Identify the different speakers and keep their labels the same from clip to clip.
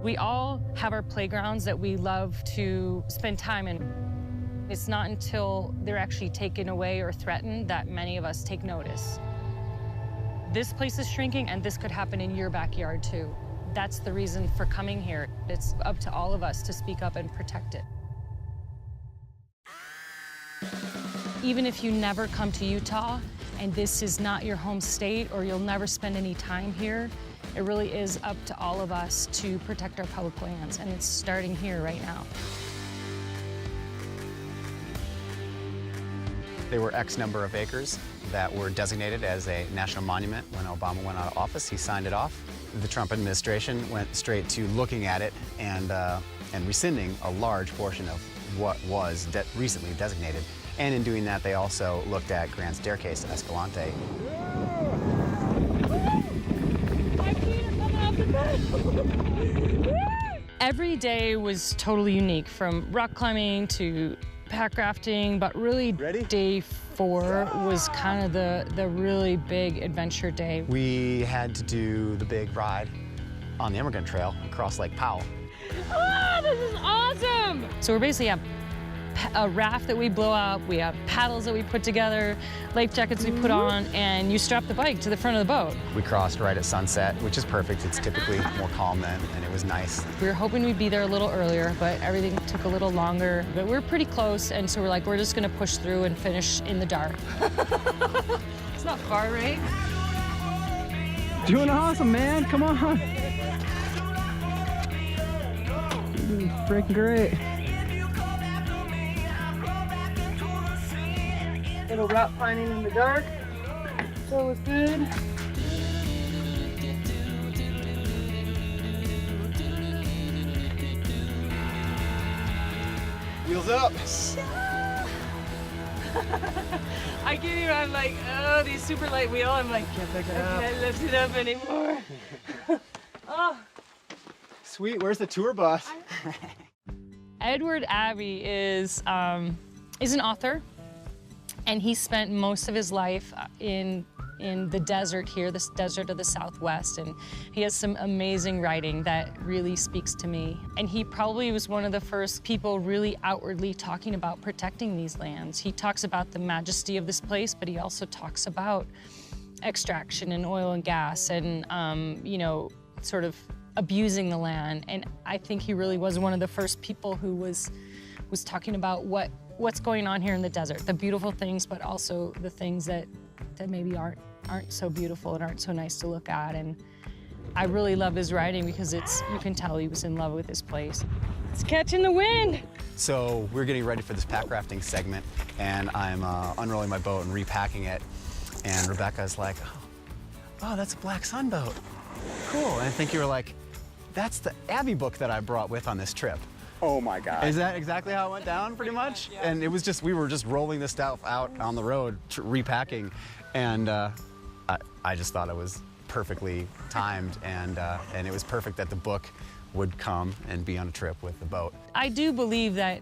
Speaker 1: We all have our playgrounds that we love to spend time in. It's not until they're actually taken away or threatened that many of us take notice. This place is shrinking, and this could happen in your backyard too. That's the reason for coming here. It's up to all of us to speak up and protect it. Even if you never come to Utah and this is not your home state or you'll never spend any time here, it really is up to all of us to protect our public lands, and it's starting here right now.
Speaker 2: There were X number of acres that were designated as a national monument. When Obama went out of office, he signed it off. The Trump administration went straight to looking at it and rescinding a large portion of what was recently designated. And in doing that, they also looked at Grand Staircase, Escalante.
Speaker 1: Every day was totally unique, from rock climbing to pack rafting, but really day 4 was kind of the really big adventure day.
Speaker 2: We had to do the big ride on the Immigrant Trail across Lake Powell.
Speaker 1: Oh, this is awesome! So we're basically a raft that we blow up, we have paddles that we put together, life jackets we put on, and you strap the bike to the front of the boat.
Speaker 2: We crossed right at sunset, which is perfect. It's typically more calm then, and it was nice.
Speaker 1: We were hoping we'd be there a little earlier, but everything took a little longer. But we're pretty close, and so we're like, we're just gonna push through and finish in the dark. It's not far, right?
Speaker 3: Doing awesome, man, come on. Freaking great.
Speaker 1: Little rock climbing in the dark, so it was good.
Speaker 2: Wheels up.
Speaker 1: I can't even, I'm like, oh, these super light wheel, I'm like,
Speaker 2: Can't pick it
Speaker 1: I
Speaker 2: up.
Speaker 1: can't lift it up anymore. Oh.
Speaker 2: Sweet, where's the tour bus?
Speaker 1: Edward Abbey is an author. And he spent most of his life in the desert here, this desert of the Southwest, and he has some amazing writing that really speaks to me. And he probably was one of the first people really outwardly talking about protecting these lands. He talks about the majesty of this place, but he also talks about extraction and oil and gas and, you know, sort of abusing the land. And I think he really was one of the first people who was talking about what's going on here in the desert, the beautiful things, but also the things that maybe aren't so beautiful and aren't so nice to look at. And I really love his writing because you can tell he was in love with this place. It's catching the wind.
Speaker 2: So we're getting ready for this pack rafting segment, and I'm unrolling my boat and repacking it. And Rebecca's like, oh, that's a Black Sun boat. Cool. And I think you were like, that's the Abbey book that I brought with on this trip.
Speaker 4: Oh my God.
Speaker 2: Is that exactly how it went down, pretty much? Yeah. And it was just, we were just rolling this stuff out on the road, repacking, and I just thought it was perfectly timed, and it was perfect that the book would come and be on a trip with the boat.
Speaker 1: I do believe that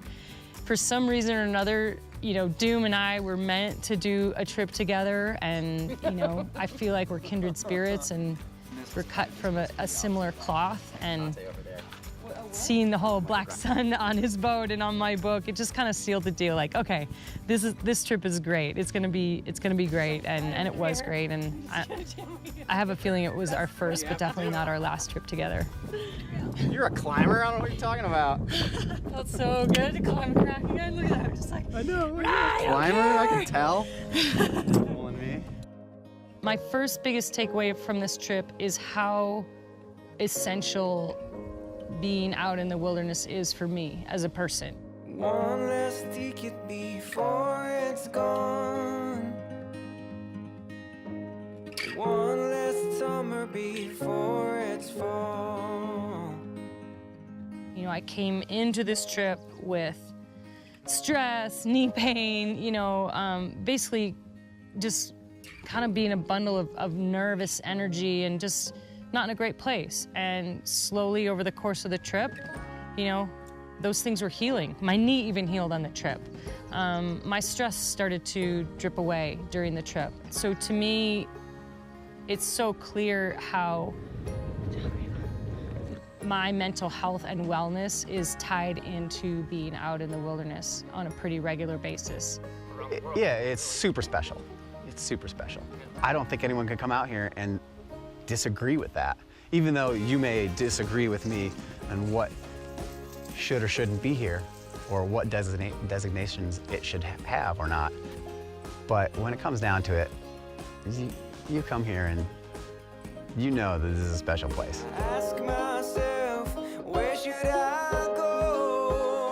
Speaker 1: for some reason or another, you know, Doom and I were meant to do a trip together, and, you know, I feel like we're kindred spirits, and we're cut from a similar cloth, and seeing the whole Black Sun on his boat and on my book, it just kind of sealed the deal. Like, okay, this trip is great. It's gonna be great, and it was great. And I have a feeling it was our first, but definitely not our last trip together.
Speaker 2: You're a climber. I don't know what you're talking about.
Speaker 1: That's so good to climb a crack again. Look at that. I'm just like,
Speaker 2: I know. Climber, I can tell. Me.
Speaker 1: My first biggest takeaway from this trip is how essential being out in the wilderness is for me as a person.
Speaker 5: One last ticket before it's gone. One last summer before it's fall.
Speaker 1: You know, I came into this trip with stress, knee pain, you know, basically just kind of being a bundle of nervous energy and just not in a great place. And slowly over the course of the trip, you know, those things were healing. My knee even healed on the trip. My stress started to drip away during the trip. So to me, it's so clear how my mental health and wellness is tied into being out in the wilderness on a pretty regular basis.
Speaker 2: Yeah, it's super special. It's super special. I don't think anyone can come out here and disagree with that, even though you may disagree with me on what should or shouldn't be here, or what designations it should have or not. But when it comes down to it, you come here and you know that this is a special place.
Speaker 5: Ask myself, where should I go?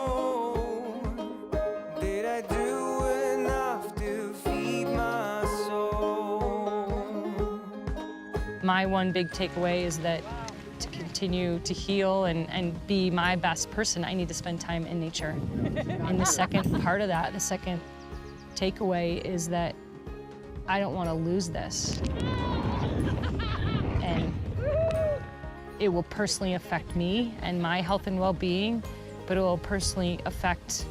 Speaker 5: Did I do enough to feed my soul?
Speaker 1: My one big takeaway is that to continue to heal and be my best person, I need to spend time in nature. And the second part of that, the second takeaway is that I don't want to lose this. And it will personally affect me and my health and well-being, but it will personally affect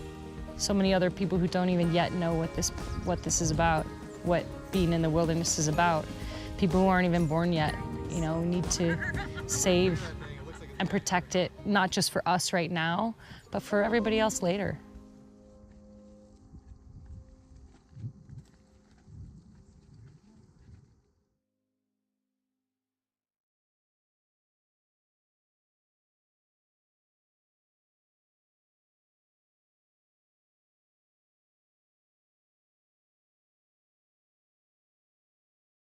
Speaker 1: so many other people who don't even yet know what this is about, what being in the wilderness is about. People who aren't even born yet, you know, we need to save and protect it, not just for us right now, but for everybody else later.